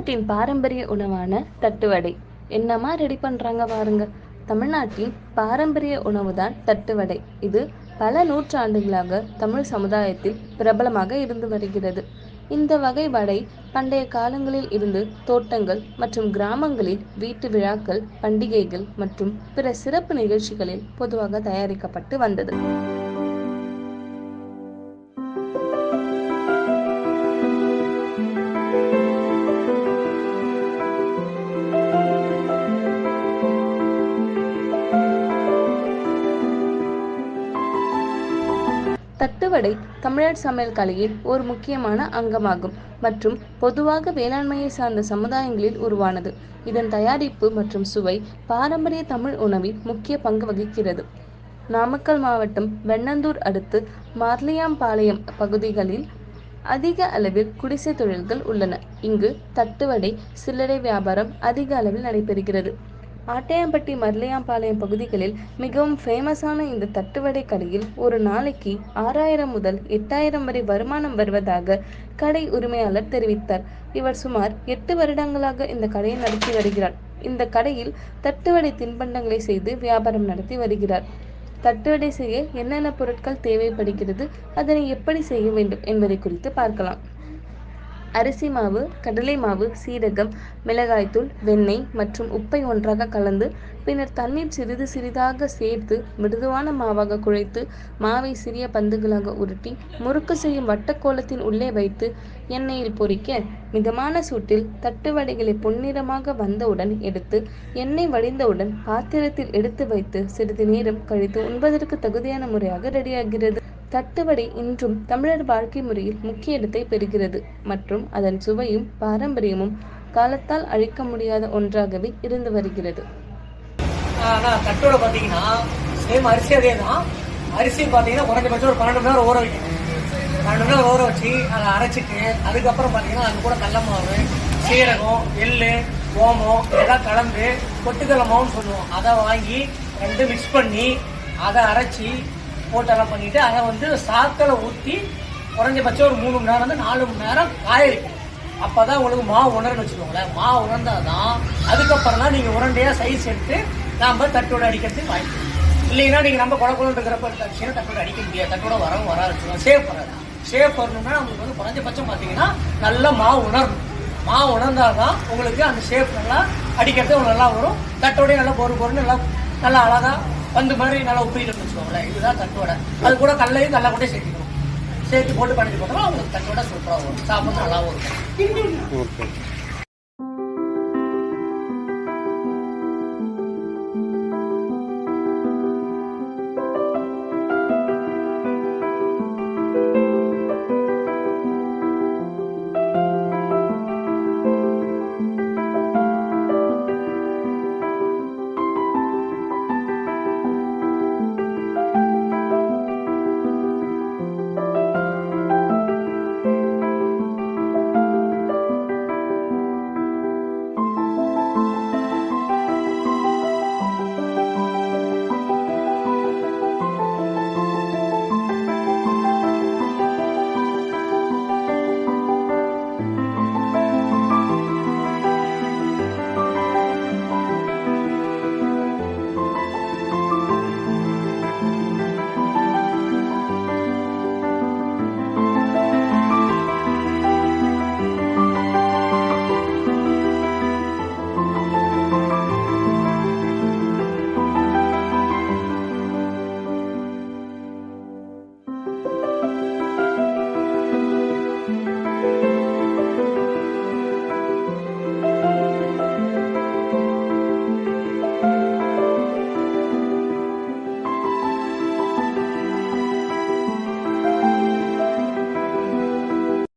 தமிழ்நாட்டின் பாரம்பரிய உணவான தட்டுவடை என்னமா ரெடி பண்றாங்க பாருங்க. தமிழ்நாட்டின் பாரம்பரிய உணவுதான் தட்டுவடை. இது பல நூற்றாண்டுகளாக தமிழ் சமுதாயத்தில் பிரபலமாக இருந்து வருகிறது. இந்த வகை வடை பண்டைய காலங்களில் இருந்து தோட்டங்கள் மற்றும் கிராமங்களில் வீட்டு விழாக்கள், பண்டிகைகள் மற்றும் பிற சிறப்பு நிகழ்ச்சிகளில் பொதுவாக தயாரிக்கப்பட்டு வந்தது. தட்டுவடை தமிழர் சமையல் கலையில் ஒரு முக்கியமான அங்கமாகும் மற்றும் பொதுவாக வேளாண்மையை சார்ந்த சமுதாயங்களில் உருவானது. இதன் தயாரிப்பு மற்றும் சுவை பாரம்பரிய தமிழ் உணவில் முக்கிய பங்கு வகிக்கிறது. நாமக்கல் மாவட்டம் வெண்ணந்தூர் அடுத்து மார்லியாம்பாளையம் பகுதிகளில் அதிக அளவில் குடிசை தொழில்கள் உள்ளன. இங்கு தட்டுவடை சில்லறை வியாபாரம் அதிக அளவில் நடைபெறுகிறது. ஆட்டையாம்பட்டி, மர்லியாம்பாளையம் பகுதிகளில் மிகவும் ஃபேமஸான இந்த தட்டுவடை கடையில் ஒரு நாளைக்கு 6000 முதல் 8000 வரை வருமானம் வருவதாக கடை உரிமையாளர் தெரிவித்தார். இவர் சுமார் 8 வருடங்களாக இந்த கடையை நடத்தி வருகிறார். இந்த கடையில் தட்டுவடை தின்பண்டங்களை செய்து வியாபாரம் நடத்தி வருகிறார். தட்டுவடை செய்ய என்னென்ன பொருட்கள் தேவைப்படுகிறது, அதனை எப்படி செய்ய வேண்டும் என்பதை குறித்து பார்க்கலாம். அரிசி மாவு, கடலை மாவு, சீரகம், மிளகாய்த்தூள், வெண்ணெய் மற்றும் உப்பை ஒன்றாக கலந்து பின்னர் தண்ணீர் சிறிது சிறிதாக சேர்த்து மிருதுவான மாவாக குழைத்து மாவை சிறிய பந்துகளாக உருட்டி முறுக்கு செய்யும் வட்டக்கோலத்தின் உள்ளே வைத்து எண்ணெயில் பொரிக்க மிதமான சூட்டில் தட்டுவடைகளை பொன்னிறமாக வந்தவுடன் எடுத்து எண்ணெய் வடிந்தவுடன் பாத்திரத்தில் எடுத்து வைத்து சிறிது நேரம் கழித்து உண்பதற்கு தகுதியான முறையாக ரெடியாகிறது. தட்டுவடை இன்றும் தமிழர் வாழ்க்கை முறையில் முக்கிய இடத்தை பெறுகிறது மற்றும் அதன் சுவையும் பாரம்பரியமும் காலத்தால் அழிக்க முடியாத ஒன்றாகவே இருந்து வருகிறது. தட்டோட பார்த்தீங்கன்னா சேம் அரிசி அதே தான். அரிசி பார்த்தீங்கன்னா குறைஞ்சபட்சம் ஒரு 12 மணி நேரம் ஊற வைக்கணும். 12 மணி நேரம் ஊற வச்சு அதை அரைச்சிட்டு அதுக்கப்புறம் பார்த்தீங்கன்னா அது கூட கடல மாவு, சீரகம், எள்ளு, ஓமம் இதெல்லாம் கலந்து பொட்டுக்கடலை மாவுன்னு சொல்லுவோம். அதை வாங்கி ரெண்டு மிக்ஸ் பண்ணி அதை அரைச்சி போட்டெல்லாம் பண்ணிட்டு அதை சாக்கில் ஊற்றி குறைஞ்சபட்சம் ஒரு 3 மணி நேரம் 4 மணி நேரம் காய வைக்கணும். அப்போதான் உங்களுக்கு மாவு உணர்ன்னு வச்சுக்கோங்களேன். மாவு உணர்ந்தாதான் அதுக்கப்புறம் தான் நீங்கள் உருண்டையாக சைஸ் எடுத்து நாம் தட்டோட அடிக்கிறதுக்கு வாங்கிக்கணும். இல்லைன்னா நீங்கள் நம்ம குழக்குழு இருக்கிறப்ப தச்சுன்னா தட்டோட அடிக்க முடியாது. தட்டோட வராது, ஷேப் வராது. ஷேப் வரணும்னா உங்களுக்கு குறைஞ்சபட்சம் பார்த்தீங்கன்னா நல்லா மாவு உணரணும். மாவு உணர்ந்தாதான் உங்களுக்கு அந்த ஷேப் நல்லா அடிக்கிறது நல்லா வரும். தட்டோடய நல்லா பொறு நல்லா அழகாக வந்து மாதிரி நல்லா உப்பிட்டு வச்சுக்கோங்களேன். இதுதான் தட்டோட. அது கூட கல்லையும் நல்லா கூட சேர்த்துக்கணும். சேர்த்து போட்டு பண்ணிட்டு போட்டோம்னா அவங்களுக்கு தட்டோட சூப்பராக வரும். சாப்பிட்டு நல்லாவும் இருக்கும்.